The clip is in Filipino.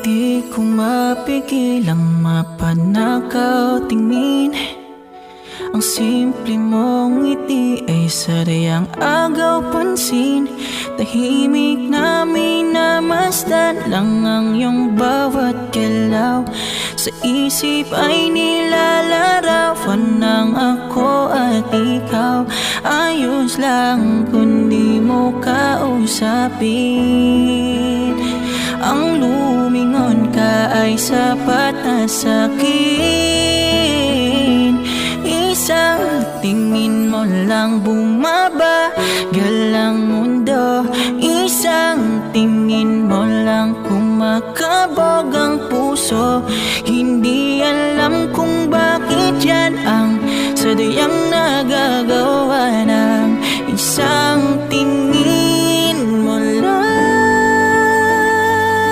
Di ko mapigilang mapanakaw tingin. Ang simple mong ngiti ay sadyang agaw pansin. Tahimik na minamasdan lang ang iyong bawat galaw. Sa isip ay nilalarawan ng ako at ikaw. Ayos lang kung di mo kausapin. Ang lumingon ka ay sapat na sa'kin. Isang tingin mo lang bumabagal ang mundo. Isang tingin mo lang kumakabog ang puso. Hindi alam kung bakit yan ang sadyang nagagawa.